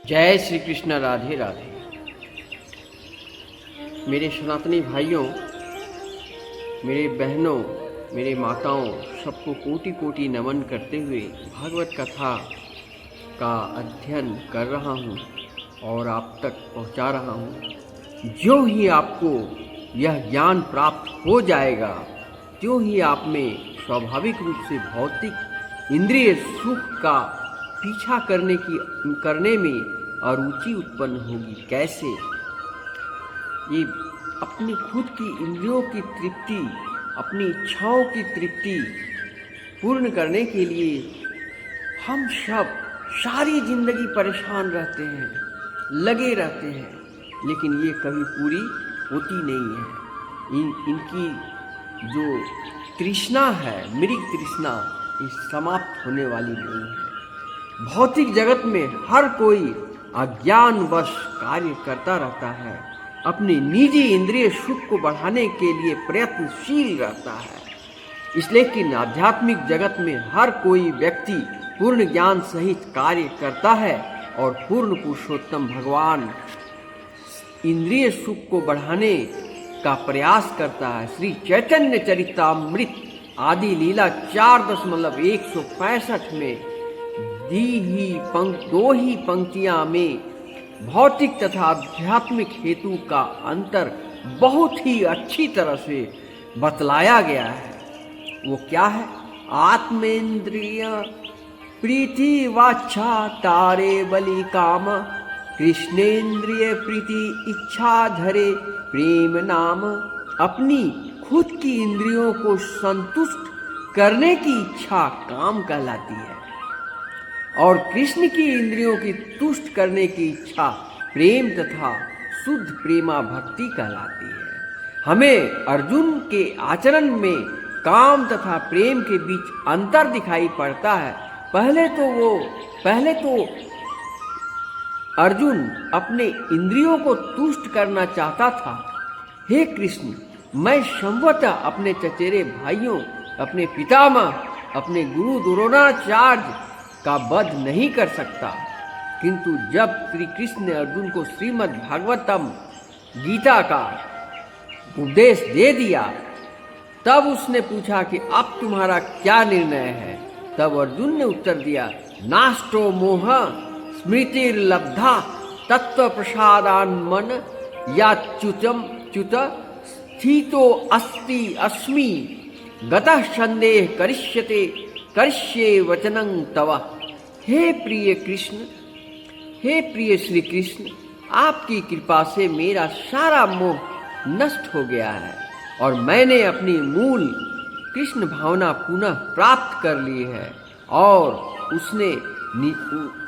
जय श्री कृष्ण। राधे राधे। मेरे सनातनी भाइयों, मेरे बहनों, मेरे माताओं, सबको कोटि कोटि नमन करते हुए भागवत कथा का अध्ययन कर रहा हूँ और आप तक पहुँचा रहा हूँ। जो ही आपको यह ज्ञान प्राप्त हो जाएगा, त्यों ही आप में स्वाभाविक रूप से भौतिक इंद्रिय सुख का पीछा करने में अरुचि उत्पन्न होगी। कैसे? ये अपनी खुद की इंद्रियों की तृप्ति, अपनी इच्छाओं की तृप्ति पूर्ण करने के लिए हम सब सारी जिंदगी परेशान रहते हैं, लगे रहते हैं, लेकिन ये कभी पूरी होती नहीं है। इनकी जो तृष्णा है, मृग तृष्णा, ये समाप्त होने वाली नहीं है। भौतिक जगत में हर कोई अज्ञानवश कार्य करता रहता है, अपने निजी इंद्रिय सुख को बढ़ाने के लिए प्रयत्नशील रहता है। इसलिए कि आध्यात्मिक जगत में हर कोई व्यक्ति पूर्ण ज्ञान सहित कार्य करता है और पूर्ण पुरुषोत्तम भगवान इंद्रिय सुख को बढ़ाने का प्रयास करता है। श्री चैतन्य चरितामृत आदि लीला 4.165 में दो ही पंक्तियां में भौतिक तथा आध्यात्मिक हेतु का अंतर बहुत ही अच्छी तरह से बतलाया गया है। वो क्या है? आत्मेंद्रिय प्रीति वाच्छा तारे बलि काम, कृष्णेंद्रिय प्रीति इच्छा धरे प्रेम नाम। अपनी खुद की इंद्रियों को संतुष्ट करने की इच्छा काम कहलाती है और कृष्ण की इंद्रियों की तुष्ट करने की इच्छा प्रेम तथा शुद्ध प्रेमा भक्ति कहलाती है। हमें अर्जुन के आचरण में काम तथा प्रेम के बीच अंतर दिखाई पड़ता है। पहले तो अर्जुन अपने इंद्रियों को तुष्ट करना चाहता था। हे कृष्ण, मैं संभवतः अपने चचेरे भाइयों, अपने पितामह, अपने गुरु द्रोणाचार्य का वध नहीं कर सकता। किंतु जब श्री कृष्ण ने अर्जुन को श्रीमद् भागवतम गीता का उपदेश दे दिया, तब उसने पूछा कि अब तुम्हारा क्या निर्णय है? तब अर्जुन ने उत्तर दिया, नाष्टो मोह स्मृतिर्लब्धा तत्व प्रसादान मन या च्युत स्थितो अस्ति अस्मि गतः संदेह करिष्ये वचनं तव। हे प्रिय कृष्ण, हे प्रिय श्री कृष्ण, आपकी कृपा से मेरा सारा मोह नष्ट हो गया है और मैंने अपनी मूल कृष्ण भावना पुनः प्राप्त कर ली है। और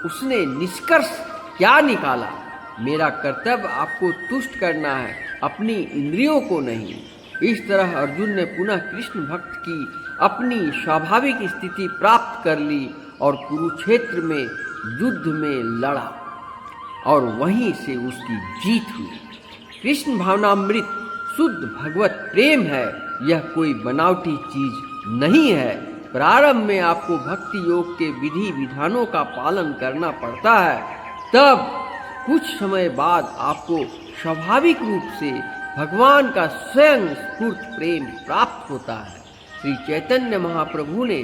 उसने निष्कर्ष क्या निकाला? मेरा कर्तव्य आपको तुष्ट करना है, अपनी इंद्रियों को नहीं। इस तरह अर्जुन ने पुनः कृष्ण भक्त की अपनी स्वाभाविक स्थिति प्राप्त कर ली और कुरुक्षेत्र में युद्ध में लड़ा और वहीं से उसकी जीत हुई। कृष्ण भावनामृत शुद्ध भगवत प्रेम है, यह कोई बनावटी चीज नहीं है। प्रारंभ में आपको भक्ति योग के विधि विधानों का पालन करना पड़ता है, तब कुछ समय बाद आपको स्वाभाविक रूप से भगवान का स्वयं स्फूर्त प्रेम प्राप्त होता है। श्री चैतन्य महाप्रभु ने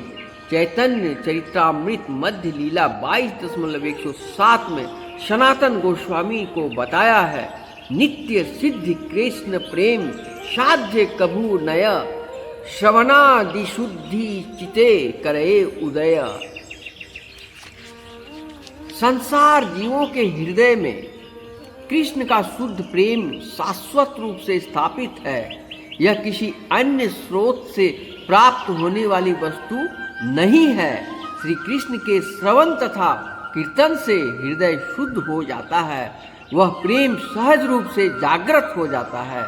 चैतन्य चरितामृत मध्य लीला 22.107 में सनातन गोस्वामी को बताया है, नित्य सिद्धि कृष्ण प्रेम साध्य कभू नय, श्रवणादि शुद्धि चिते करे उदय। संसार जीवों के हृदय में कृष्ण का शुद्ध प्रेम शाश्वत रूप से स्थापित है। यह किसी अन्य स्रोत से प्राप्त होने वाली वस्तु नहीं है। श्री कृष्ण के श्रवण तथा कीर्तन से हृदय शुद्ध हो जाता है, वह प्रेम सहज रूप से जागृत हो जाता है।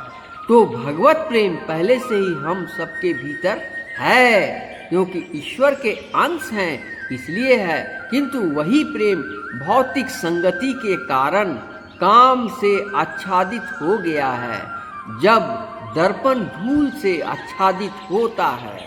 तो भगवत प्रेम पहले से ही हम सबके भीतर है, क्योंकि ईश्वर के अंश हैं इसलिए है। किंतु वही प्रेम भौतिक संगति के कारण काम से आच्छादित हो गया है। जब दर्पण धूल से आच्छादित होता है,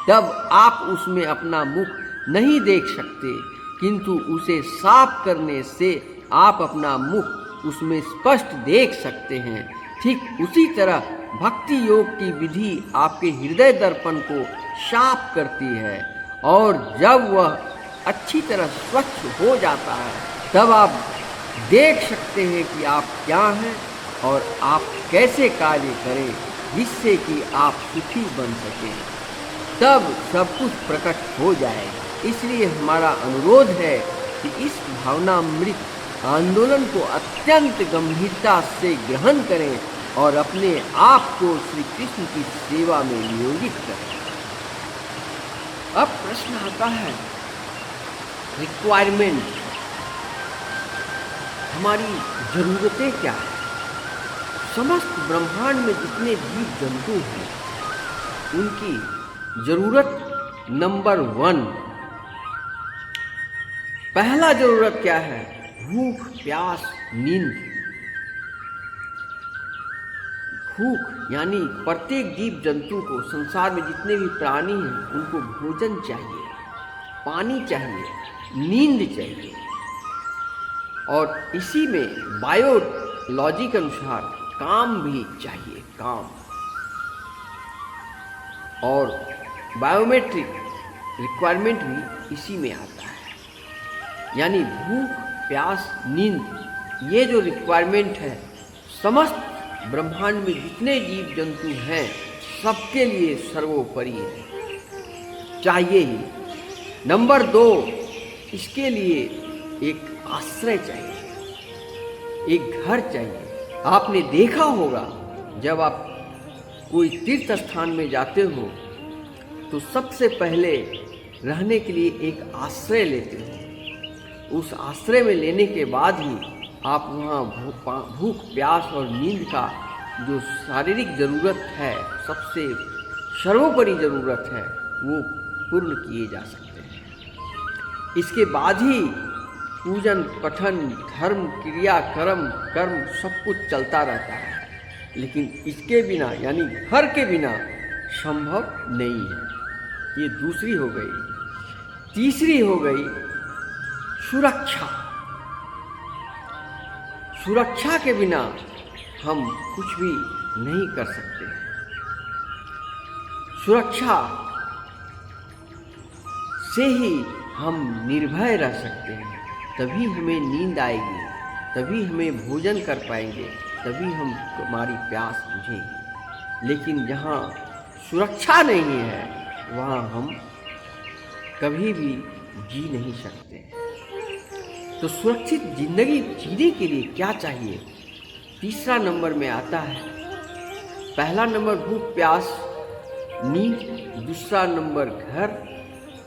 तब आप उसमें अपना मुख नहीं देख सकते, किंतु उसे साफ करने से आप अपना मुख उसमें स्पष्ट देख सकते हैं। ठीक उसी तरह भक्ति योग की विधि आपके हृदय दर्पण को साफ करती है, और जब वह अच्छी तरह स्वच्छ हो जाता है तब आप देख सकते हैं कि आप क्या हैं और आप कैसे कार्य करें जिससे कि आप सुखी बन सकें। तब सब कुछ प्रकट हो जाएगा। इसलिए हमारा अनुरोध है कि इस भावनामृत आंदोलन को अत्यंत गंभीरता से ग्रहण करें और अपने आप को श्री कृष्ण की सेवा में नियोजित करें। अब प्रश्न आता है, रिक्वायरमेंट, हमारी जरूरतें क्या है? समस्त ब्रह्मांड में जितने जीव जंतु हैं उनकी जरूरत नंबर 1, पहला जरूरत क्या है? भूख, प्यास, नींद। भूख यानी प्रत्येक जीव जंतु को, संसार में जितने भी प्राणी हैं उनको भोजन चाहिए, पानी चाहिए, नींद चाहिए, और इसी में बायोलॉजी के अनुसार काम भी चाहिए, काम। और बायोमेट्रिक रिक्वायरमेंट भी इसी में आता है। यानी भूख, प्यास, नींद, ये जो रिक्वायरमेंट है समस्त ब्रह्मांड में जितने जीव जंतु हैं सबके लिए सर्वोपरि है, चाहिए ही। नंबर 2, इसके लिए एक आश्रय चाहिए, एक घर चाहिए। आपने देखा होगा जब आप कोई तीर्थ स्थान में जाते हो तो सबसे पहले रहने के लिए एक आश्रय लेते हो। उस आश्रय में लेने के बाद ही आप वहाँ भूख, प्यास और नींद का जो शारीरिक ज़रूरत है, सबसे सर्वोपरि ज़रूरत है, वो पूर्ण किए जा सकते हैं। इसके बाद ही पूजन, पठन, धर्म, क्रिया, कर्म सब कुछ चलता रहता है। लेकिन इसके बिना यानी घर के बिना संभव नहीं है। ये दूसरी हो गई। तीसरी हो गई सुरक्षा। सुरक्षा के बिना हम कुछ भी नहीं कर सकते हैं। सुरक्षा से ही हम निर्भय रह सकते हैं। तभी हमें नींद आएगी, तभी हमें भोजन कर पाएंगे, तभी हमारी प्यास बुझेगी। लेकिन जहाँ सुरक्षा नहीं है वहाँ हम कभी भी जी नहीं सकते। तो सुरक्षित जिंदगी जीने के लिए क्या चाहिए? तीसरा नंबर में आता है। पहला नंबर भूख, प्यास, नींद, दूसरा नंबर घर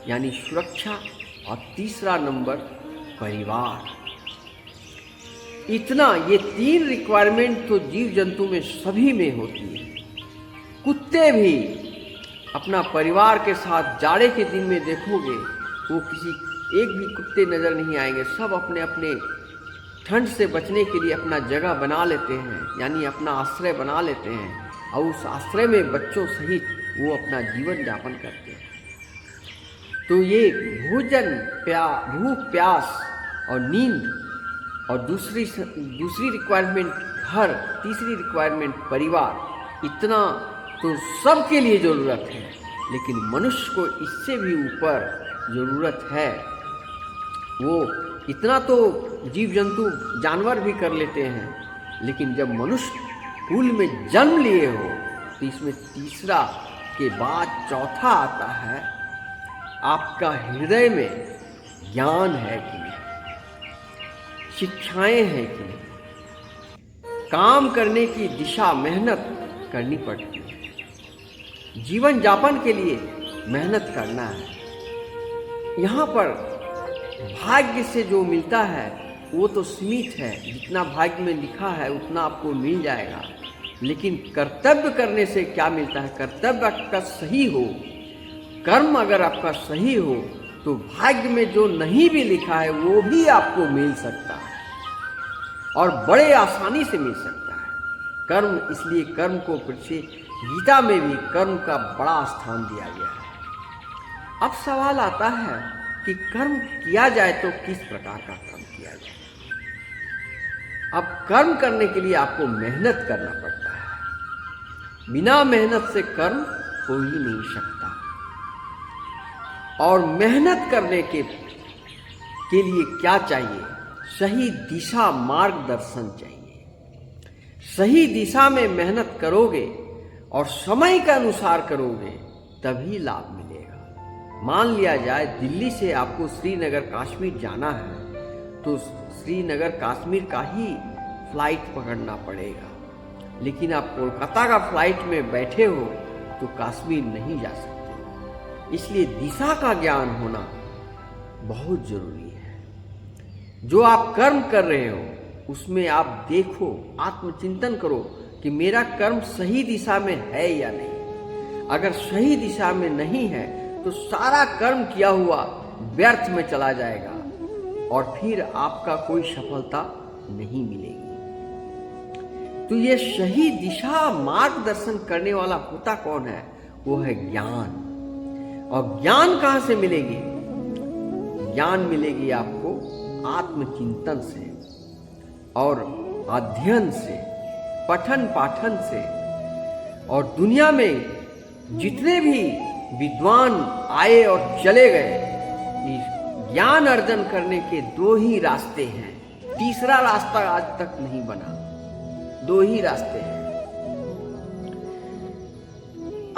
यानी सुरक्षा, और तीसरा नंबर परिवार। इतना, ये 3 रिक्वायरमेंट तो जीव जंतु में सभी में होती है। कुत्ते भी अपना परिवार के साथ जाड़े के दिन में देखोगे वो एक भी कुत्ते नज़र नहीं आएंगे। सब अपने अपने ठंड से बचने के लिए अपना जगह बना लेते हैं, यानी अपना आश्रय बना लेते हैं, और उस आश्रय में बच्चों सहित वो अपना जीवन यापन करते हैं। तो ये भोजन, भूख, प्यास और नींद, और दूसरी रिक्वायरमेंट घर, तीसरी रिक्वायरमेंट परिवार, इतना तो सबके लिए ज़रूरत है। लेकिन मनुष्य को इससे भी ऊपर ज़रूरत है। वो इतना तो जीव जंतु जानवर भी कर लेते हैं, लेकिन जब मनुष्य कुल में जन्म लिए हो तो इसमें तीसरा के बाद चौथा आता है, आपका हृदय में ज्ञान है कि नहीं, शिक्षाएं हैं कि नहीं, काम करने की दिशा, मेहनत करनी पड़ती है। जीवन यापन के लिए मेहनत करना है। यहाँ पर भाग्य से जो मिलता है वो तो सीमित है, जितना भाग्य में लिखा है उतना आपको मिल जाएगा। लेकिन कर्तव्य करने से क्या मिलता है? कर्तव्य आपका सही हो, कर्म अगर आपका सही हो तो भाग्य में जो नहीं भी लिखा है वो भी आपको मिल सकता है, और बड़े आसानी से मिल सकता है। कर्म, इसलिए कर्म को गीता में भी कर्म का बड़ा स्थान दिया गया है। अब सवाल आता है कि कर्म किया जाए तो किस प्रकार का कर्म किया जाए? अब कर्म करने के लिए आपको मेहनत करना पड़ता है। बिना मेहनत से कर्म हो ही नहीं सकता। और मेहनत करने के लिए क्या चाहिए? सही दिशा, मार्गदर्शन चाहिए। सही दिशा में मेहनत करोगे और समय के अनुसार करोगे तभी लाभ मिलेगा। मान लिया जाए दिल्ली से आपको श्रीनगर कश्मीर जाना है तो श्रीनगर कश्मीर का ही फ्लाइट पकड़ना पड़ेगा, लेकिन आप कोलकाता का फ्लाइट में बैठे हो तो कश्मीर नहीं जा सकते। इसलिए दिशा का ज्ञान होना बहुत जरूरी है। जो आप कर्म कर रहे हो उसमें आप देखो, आत्मचिंतन करो कि मेरा कर्म सही दिशा में है या नहीं। अगर सही दिशा में नहीं है तो सारा कर्म किया हुआ व्यर्थ में चला जाएगा और फिर आपका कोई सफलता नहीं मिलेगी। तो ये सही दिशा मार्गदर्शन करने वाला होता कौन है? वो है ज्ञान। और ज्ञान कहां से मिलेगी? ज्ञान मिलेगी आपको आत्मचिंतन से और अध्ययन से, पठन पाठन से। और दुनिया में जितने भी विद्वान आए और चले गए, ज्ञान अर्जन करने के दो ही रास्ते हैं। तीसरा रास्ता आज तक नहीं बना। दो ही रास्ते हैं।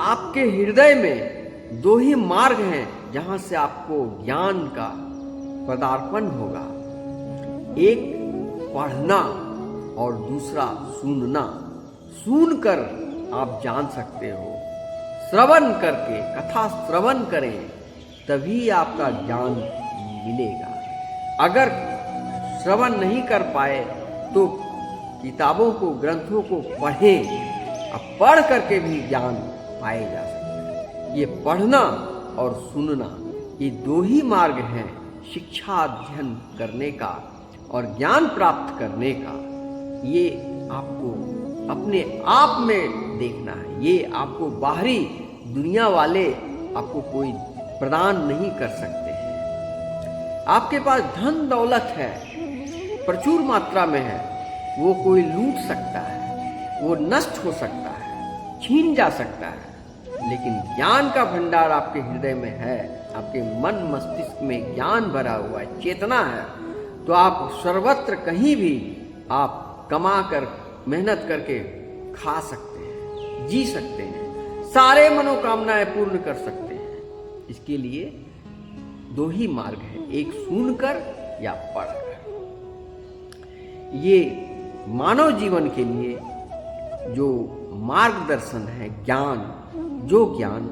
आपके हृदय में दो ही मार्ग हैं जहां से आपको ज्ञान का पदार्पण होगा। एक पढ़ना और दूसरा सुनना। सुनकर आप जान सकते हो। श्रवण करके, कथा श्रवण करें तभी आपका ज्ञान मिलेगा। अगर श्रवण नहीं कर पाए तो किताबों को, ग्रंथों को पढ़ें। अब पढ़ करके भी ज्ञान पाए जा सकते हैं। ये पढ़ना और सुनना, ये दो ही मार्ग हैं शिक्षा अध्ययन करने का और ज्ञान प्राप्त करने का। ये आपको अपने आप में देखना है। ये आपको बाहरी दुनिया वाले आपको कोई प्रदान नहीं कर सकते हैं। आपके पास धन दौलत है, प्रचुर मात्रा में है, वो कोई लूट सकता है, वो नष्ट हो सकता है, छीन जा सकता है। लेकिन ज्ञान का भंडार आपके हृदय में है, आपके मन मस्तिष्क में ज्ञान भरा हुआ है, चेतना है, तो आप सर्वत्र कहीं भी आप कमा कर, मेहनत करके खा सकते हैं, जी सकते हैं, सारे मनोकामनाएं पूर्ण कर सकते हैं। इसके लिए दो ही मार्ग है, एक सुनकर या पढ़कर। ये मानव जीवन के लिए जो मार्गदर्शन है, ज्ञान, जो ज्ञान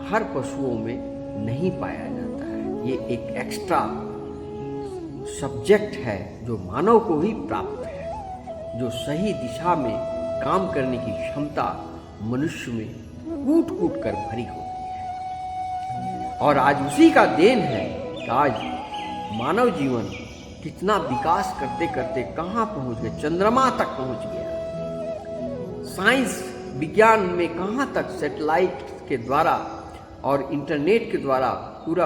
हर पशुओं में नहीं पाया जाता है। ये एक एक्स्ट्रा सब्जेक्ट है जो मानव को ही प्राप्त है, जो सही दिशा में काम करने की क्षमता मनुष्य में कूट कूट कर भरी होती है। और आज उसी का देन है कि आज मानव जीवन कितना विकास करते करते कहाँ पहुंच गए, चंद्रमा तक पहुंच गया। साइंस विज्ञान में कहाँ तक सैटेलाइट के द्वारा और इंटरनेट के द्वारा पूरा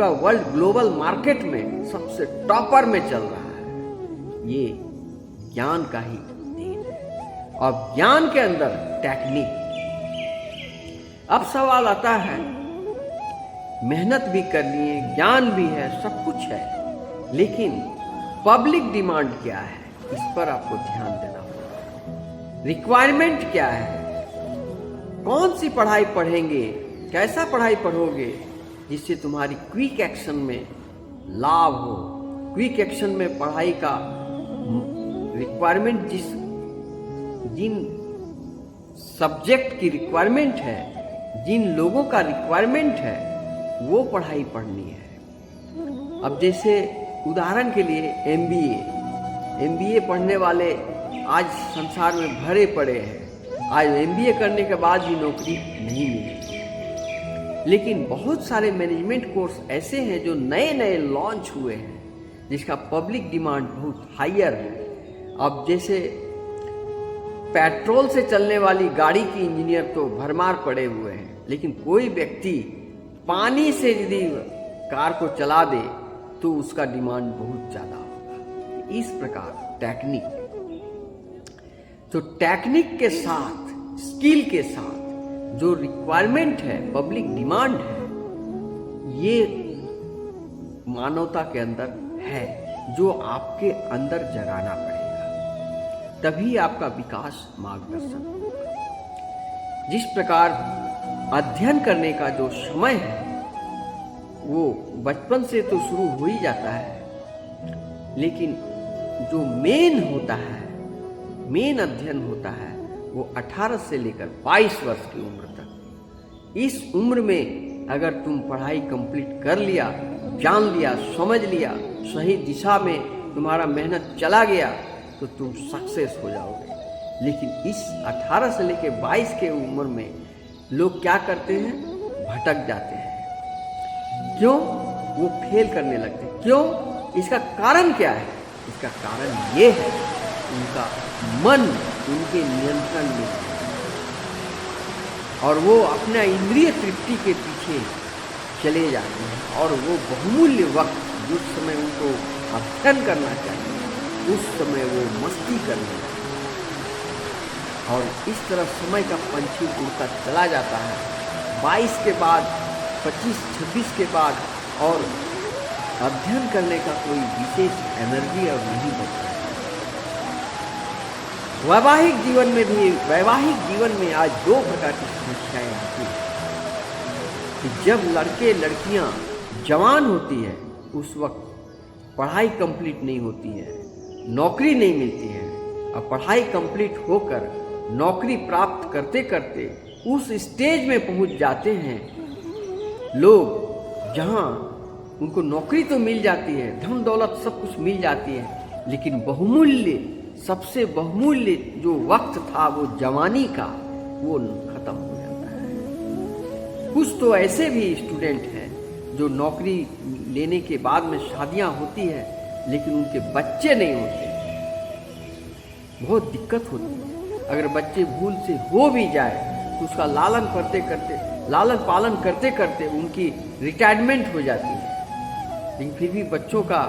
वर्ल्ड ग्लोबल मार्केट में सबसे टॉपर में चल रहा है। ये ज्ञान का ही देन है। और ज्ञान के अंदर टेक्निक। अब सवाल आता है, मेहनत भी करनी है, ज्ञान भी है, सब कुछ है, लेकिन पब्लिक डिमांड क्या है, इस पर आपको ध्यान देना होगा। रिक्वायरमेंट क्या है, कौन सी पढ़ाई पढ़ेंगे, कैसा पढ़ाई पढ़ोगे जिससे तुम्हारी क्विक एक्शन में लाभ हो। क्विक एक्शन में पढ़ाई का रिक्वायरमेंट, जिन सब्जेक्ट की रिक्वायरमेंट है, जिन लोगों का रिक्वायरमेंट है, वो पढ़ाई पढ़नी है। अब जैसे उदाहरण के लिए एमबीए पढ़ने वाले आज संसार में भरे पड़े हैं। आज एमबीए करने के बाद भी नौकरी नहीं मिली। लेकिन बहुत सारे मैनेजमेंट कोर्स ऐसे हैं जो नए नए लॉन्च हुए हैं, जिसका पब्लिक डिमांड बहुत हायर है। अब जैसे पेट्रोल से चलने वाली गाड़ी की इंजीनियर तो भरमार पड़े हुए हैं, लेकिन कोई व्यक्ति पानी से यदि कार को चला दे तो उसका डिमांड बहुत ज़्यादा होगा। इस प्रकार टेक्निक, तो टेक्निक के साथ, स्किल के साथ जो रिक्वायरमेंट है, पब्लिक डिमांड है, ये मानवता के अंदर है, जो आपके अंदर जगाना पड़ेगा, तभी आपका विकास मार्गदर्शन होगा। जिस प्रकार अध्ययन करने का जो समय है वो बचपन से तो शुरू हो ही जाता है, लेकिन जो मेन होता है, मेन अध्ययन होता है, वो 18 से लेकर 22 वर्ष की उम्र तक। इस उम्र में अगर तुम पढ़ाई कंप्लीट कर लिया, जान लिया, समझ लिया, सही दिशा में तुम्हारा मेहनत चला गया, तो तुम सक्सेस हो जाओगे। लेकिन इस 18 से लेकर 22 के उम्र में लोग क्या करते हैं? भटक जाते हैं। क्यों? वो फेल करने लगते हैं। क्यों? इसका कारण क्या है? इसका कारण ये है, उनका मन उनके नियंत्रण में है और वो अपना इंद्रिय तृप्ति के पीछे चले जाते हैं, और वो बहुमूल्य वक्त जिस समय उनको अध्ययन करना चाहिए, उस समय वो मस्ती करने लगते हैं। और इस तरह समय का पंछी उड़ता चला जाता है। 22 के बाद, 25-26 के बाद और अध्ययन करने का कोई विशेष एनर्जी और नहीं बचता। वैवाहिक जीवन में आज 2 प्रकार की समस्याएं आती हैं कि जब लड़के लड़कियां जवान होती है, उस वक्त पढ़ाई कंप्लीट नहीं होती है, नौकरी नहीं मिलती है, और पढ़ाई कंप्लीट होकर नौकरी प्राप्त करते करते उस स्टेज में पहुंच जाते हैं लोग, जहां उनको नौकरी तो मिल जाती है, धन दौलत सब कुछ मिल जाती है, लेकिन सबसे बहुमूल्य जो वक्त था वो जवानी का, वो खत्म हो जाता है। कुछ तो ऐसे भी स्टूडेंट हैं जो नौकरी लेने के बाद में शादियां होती है, लेकिन उनके बच्चे नहीं होते, बहुत दिक्कत होती है। अगर बच्चे भूल से हो भी जाए तो उसका लालन पालन करते करते उनकी रिटायरमेंट हो जाती है, लेकिन फिर भी बच्चों का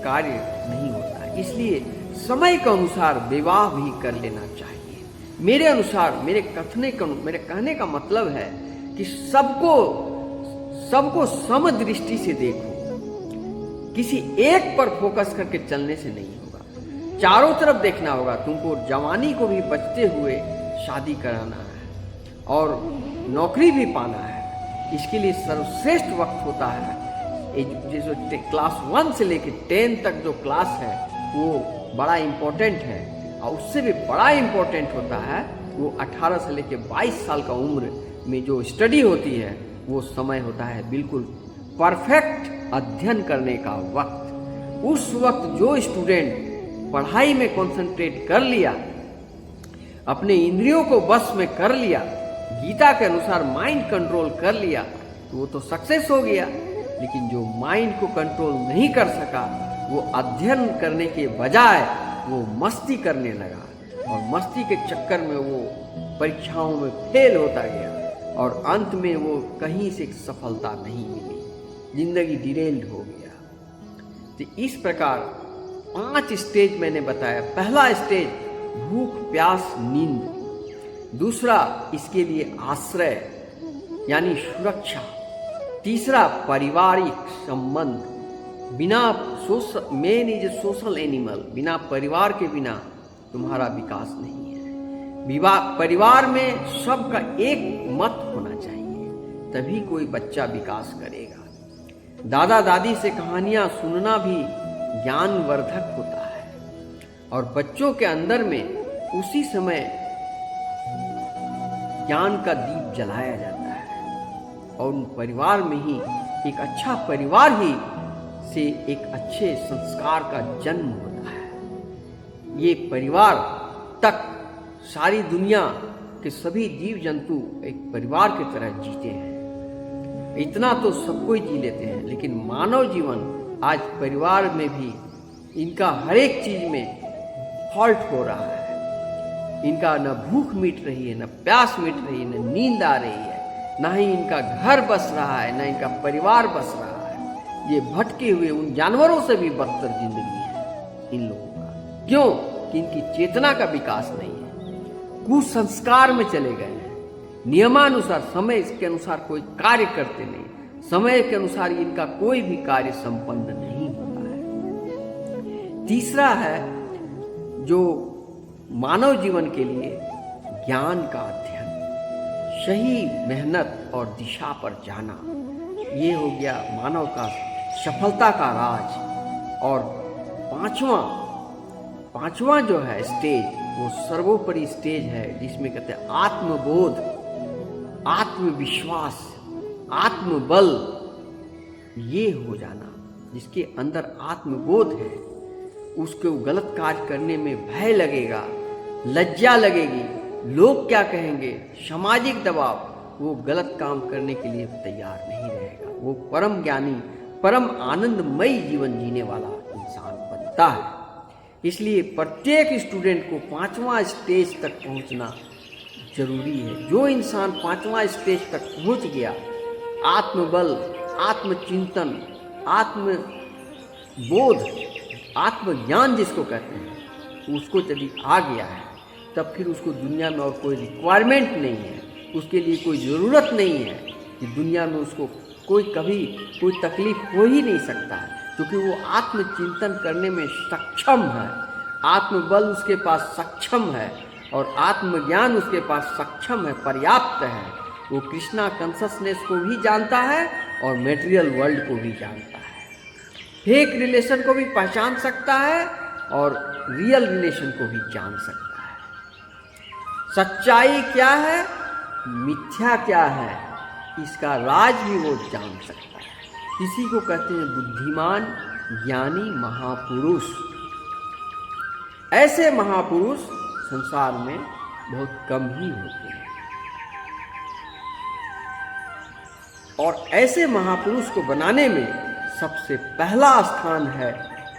कार्य नहीं होता। इसलिए समय के अनुसार विवाह भी कर लेना चाहिए। मेरे अनुसार, मेरे कहने का मतलब है कि सबको समदृष्टि से देखो, किसी एक पर फोकस करके चलने से नहीं होगा, चारों तरफ देखना होगा। तुमको जवानी को भी बचते हुए शादी कराना है और नौकरी भी पाना है। इसके लिए सर्वश्रेष्ठ वक्त होता है जैसे क्लास 1 से लेकर 10 तक जो क्लास है वो बड़ा इम्पोर्टेंट है, और उससे भी बड़ा इम्पोर्टेंट होता है वो 18 से लेकर 22 साल का उम्र में जो स्टडी होती है, वो समय होता है बिल्कुल परफेक्ट अध्ययन करने का वक्त। उस वक्त जो स्टूडेंट पढ़ाई में कंसंट्रेट कर लिया, अपने इंद्रियों को बस में कर लिया, गीता के अनुसार माइंड कंट्रोल कर लिया, तो वो तो सक्सेस हो गया। लेकिन जो माइंड को कंट्रोल नहीं कर सका, वो अध्ययन करने के बजाय वो मस्ती करने लगा, और मस्ती के चक्कर में वो परीक्षाओं में फेल होता गया, और अंत में वो कहीं से सफलता नहीं मिली, जिंदगी डिरेल्ड हो गया। तो इस प्रकार 5 स्टेज मैंने बताया। पहला स्टेज भूख, प्यास, नींद। दूसरा, इसके लिए आश्रय यानी सुरक्षा। तीसरा, पारिवारिक संबंध। Man is a social animal. बिना परिवार के बिना तुम्हारा विकास नहीं है। परिवार में सबका एक मत होना चाहिए, तभी कोई बच्चा विकास करेगा। दादा दादी से कहानियां सुनना भी ज्ञानवर्धक होता है, और बच्चों के अंदर में उसी समय ज्ञान का दीप जलाया जाता है, और उन परिवार में ही एक अच्छा परिवार ही से एक अच्छे संस्कार का जन्म होता है। ये परिवार तक सारी दुनिया के सभी जीव जंतु एक परिवार की तरह जीते हैं। इतना तो सब कोई जी लेते हैं, लेकिन मानव जीवन आज परिवार में भी इनका हर एक चीज में फॉल्ट हो रहा है। इनका न भूख मिट रही है, न प्यास मिट रही है, न नींद आ रही है, न ही इनका घर बस रहा है, न इनका परिवार बस रहा है। ये भटके हुए उन जानवरों से भी बदतर जिंदगी है। इन लोगों का। क्यों? कि इनकी चेतना का विकास नहीं है, कुसंस्कार में चले गए हैं, नियमानुसार समय के अनुसार कोई कार्य करते नहीं, समय के अनुसार इनका कोई भी कार्य संपन्न नहीं होता है। तीसरा है जो मानव जीवन के लिए ज्ञान का अध्ययन, सही मेहनत और दिशा पर जाना, ये हो गया मानव का सफलता का राज। और पांचवा जो है स्टेज, वो सर्वोपरि स्टेज है, जिसमें कहते हैं आत्मबोध, आत्मविश्वास, आत्मबल। ये हो जाना, जिसके अंदर आत्मबोध है, उसको गलत कार्य करने में भय लगेगा, लज्जा लगेगी, लोग क्या कहेंगे, सामाजिक दबाव, वो गलत काम करने के लिए तैयार नहीं रहेगा। वो परम ज्ञानी, परम आनंदमयी जीवन जीने वाला इंसान बनता है। इसलिए प्रत्येक स्टूडेंट को 5वां स्टेज तक पहुंचना जरूरी है। जो इंसान 5वां स्टेज तक पहुंच गया, आत्मबल, आत्मचिंतन, आत्मबोध, आत्मज्ञान जिसको कहते हैं, उसको यदि आ गया है, तब फिर उसको दुनिया में और कोई रिक्वायरमेंट नहीं है, उसके लिए कोई ज़रूरत नहीं है कि दुनिया में उसको कभी कोई तकलीफ हो ही नहीं सकता है, क्योंकि वो आत्मचिंतन करने में सक्षम है, आत्मबल उसके पास सक्षम है और आत्मज्ञान उसके पास सक्षम है, पर्याप्त है। वो कृष्णा कॉन्शसनेस को भी जानता है और मटेरियल वर्ल्ड को भी जानता है, फेक रिलेशन को भी पहचान सकता है और रियल रिलेशन को भी जान सकता है। सच्चाई क्या है, मिथ्या क्या है, इसका राज भी वो जान सकता है। इसी को कहते हैं बुद्धिमान, ज्ञानी, महापुरुष। ऐसे महापुरुष संसार में बहुत कम ही होते हैं, और ऐसे महापुरुष को बनाने में सबसे पहला स्थान है,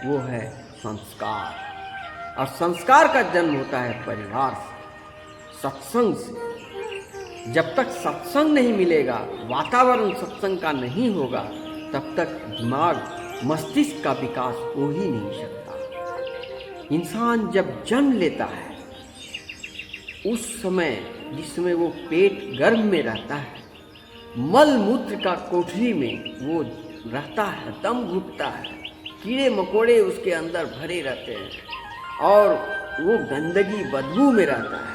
वो है संस्कार। और संस्कार का जन्म होता है परिवार से, सत्संग से। जब तक सत्संग नहीं मिलेगा, वातावरण सत्संग का नहीं होगा, तब तक दिमाग, मस्तिष्क का विकास हो ही नहीं सकता। इंसान जब जन्म लेता है, उस समय जिसमें वो पेट गर्भ में रहता है, मल मूत्र का कोठरी में वो रहता है, दम घुटता है, कीड़े मकोड़े उसके अंदर भरे रहते हैं और वो गंदगी बदबू में रहता है।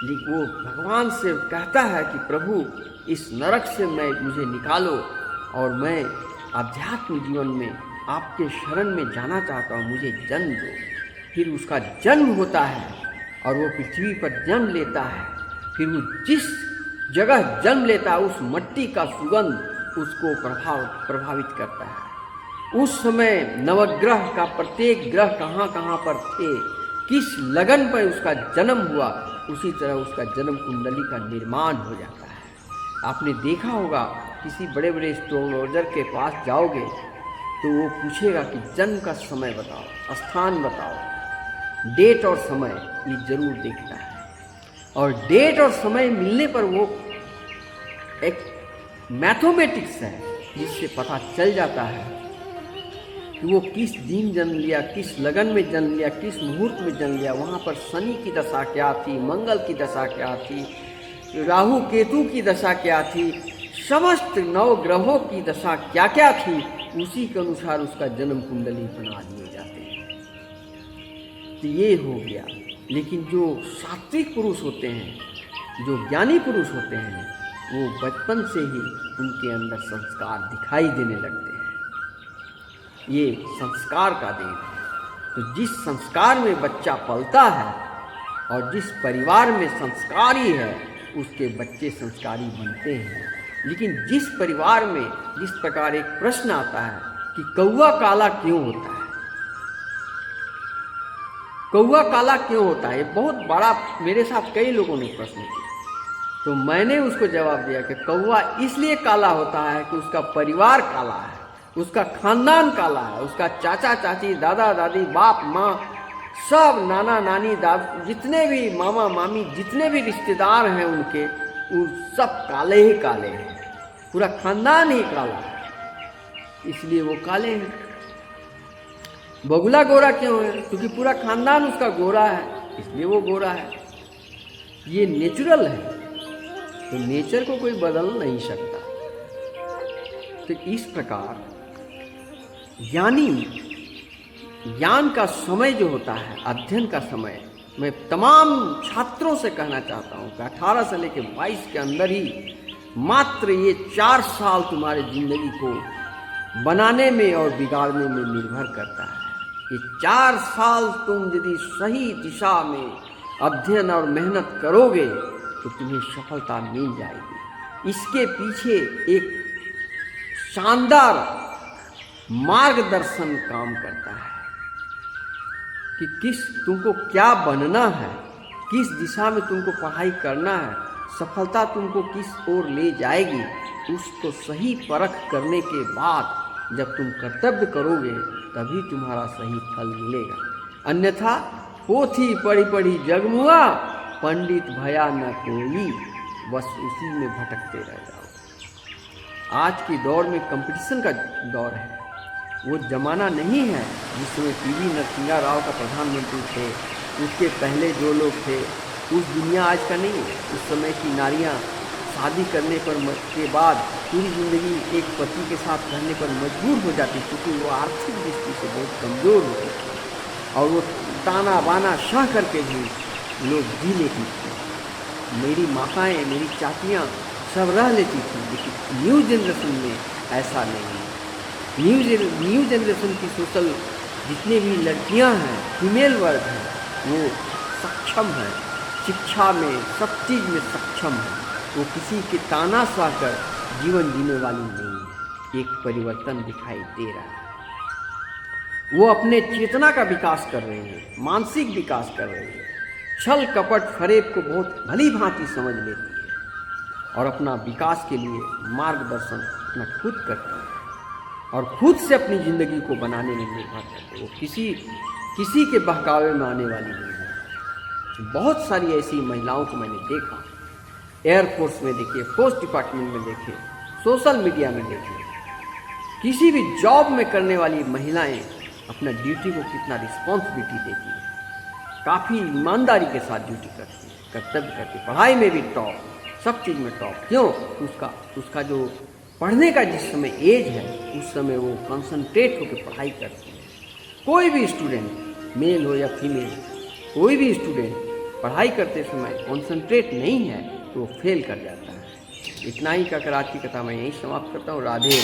लेकिन वो भगवान से कहता है कि प्रभु, इस नरक से मुझे निकालो और मैं आध्यात्म जीवन में आपके शरण में जाना चाहता हूँ, मुझे जन्म दो। फिर उसका जन्म होता है और वो पृथ्वी पर जन्म लेता है। फिर वो जिस जगह जन्म लेता है, उस मट्टी का सुगंध उसको प्रभावित करता है। उस समय नवग्रह का प्रत्येक ग्रह कहाँ कहाँ पर थे, किस लगन पर उसका जन्म हुआ, उसी तरह उसका जन्म कुंडली का निर्माण हो जाता है। आपने देखा होगा, किसी बड़े बड़े एस्ट्रोलॉजर के पास जाओगे तो वो पूछेगा कि जन्म का समय बताओ, स्थान बताओ, डेट और समय, ये जरूर देखता है। और डेट और समय मिलने पर वो एक मैथमेटिक्स है, जिससे पता चल जाता है कि वो किस दिन जन्म लिया, किस लगन में जन्म लिया, किस मुहूर्त में जन्म लिया, वहाँ पर शनि की दशा क्या थी, मंगल की दशा क्या थी, राहु केतु की दशा क्या थी, समस्त नवग्रहों की दशा क्या क्या थी, उसी के अनुसार उसका जन्म कुंडली बना दिए जाते हैं। तो ये हो गया। लेकिन जो सात्विक पुरुष होते हैं, जो ज्ञानी पुरुष होते हैं, वो बचपन से ही उनके अंदर संस्कार दिखाई देने लगते हैं। ये संस्कार का देन है। तो जिस संस्कार में बच्चा पलता है और जिस परिवार में संस्कारी है, उसके बच्चे संस्कारी बनते हैं। लेकिन जिस परिवार में जिस प्रकार एक प्रश्न आता है कि कौवा काला क्यों होता है, कौवा काला क्यों होता है, ये बहुत बड़ा, मेरे साथ कई लोगों ने प्रश्न किया, तो मैंने उसको जवाब दिया कि कौवा इसलिए काला होता है कि उसका परिवार काला है, उसका खानदान काला है, उसका चाचा चाची, दादा दादी, बाप माँ, सब नाना नानी, जितने भी मामा मामी, जितने भी रिश्तेदार हैं उनके, वो सब काले ही काले हैं, पूरा खानदान ही काला है, इसलिए वो काले हैं। बगुला गोरा क्यों है? क्योंकि पूरा खानदान उसका गोरा है, इसलिए वो गोरा है। ये नेचुरल है, तो नेचर को कोई बदल नहीं सकता। तो इस प्रकार ज्ञान का समय जो होता है, अध्ययन का समय, मैं तमाम छात्रों से कहना चाहता हूँ कि 18 से लेकर 22 के अंदर ही मात्र ये 4 साल तुम्हारे जिंदगी को बनाने में और बिगाड़ने में निर्भर करता है। ये 4 साल तुम यदि सही दिशा में अध्ययन और मेहनत करोगे तो तुम्हें सफलता मिल जाएगी। इसके पीछे एक शानदार मार्गदर्शन काम करता है कि तुमको क्या बनना है, किस दिशा में तुमको पढ़ाई करना है, सफलता तुमको किस ओर ले जाएगी। उसको सही परख करने के बाद जब तुम कर्तव्य करोगे तभी तुम्हारा सही फल मिलेगा। अन्यथा पोथी पढ़ी पढ़ी जगमुआ, पंडित भया न कोई, बस उसी में भटकते रह जाओ। आज के दौर में कंपटीशन का दौर है। वो जमाना नहीं है जिसमें पीवी नरसिंह राव का प्रधानमंत्री थे, उसके पहले जो लोग थे, उस दुनिया आज का नहीं है। उस समय की नारियां शादी करने के बाद पूरी ज़िंदगी एक पति के साथ रहने पर मजबूर हो जाती, क्योंकि वो आर्थिक दृष्टि से बहुत कमज़ोर होती थी और वो ताना बाना सह करके भी लोग जी लेती थी। मेरी माताएँ, मेरी चाचियाँ सब रह लेती थी, लेकिन न्यू जनरेशन में ऐसा नहीं है। न्यू जनरेशन की सोशल जितने भी लड़कियां हैं, फीमेल वर्ग हैं, वो सक्षम हैं, शिक्षा में सब चीज़ में सक्षम है। वो किसी के ताना सहकर जीवन जीने वाली नहीं है। एक परिवर्तन दिखाई दे रहा है। वो अपने चेतना का विकास कर रहे हैं, मानसिक विकास कर रहे हैं, छल कपट फरेब को बहुत भली भांति समझ लेती है और अपना विकास के लिए मार्गदर्शन अपना खुद करती है और खुद से अपनी ज़िंदगी को बनाने में निर्भर करते। वो किसी के बहकावे में आने वाली नहीं है। बहुत सारी ऐसी महिलाओं को मैंने देखा, एयरफोर्स में देखिए, पोस्ट डिपार्टमेंट में देखिए, सोशल मीडिया में देखिए, किसी भी जॉब में करने वाली महिलाएं अपना ड्यूटी को कितना रिस्पॉन्सिबिलिटी देती है, काफ़ी ईमानदारी के साथ ड्यूटी करती है, कर्तव्य करती है, पढ़ाई में भी टॉप, सब चीज़ में टॉप। क्यों? उसका जो पढ़ने का जिस समय एज है, उस समय वो कंसंट्रेट होकर पढ़ाई करती है। कोई भी स्टूडेंट, मेल हो या फीमेल, कोई भी स्टूडेंट पढ़ाई करते समय कंसंट्रेट नहीं है तो वो फेल कर जाता है। इतना ही कहकर आज की कथा मैं यहीं समाप्त करता हूँ। राधे।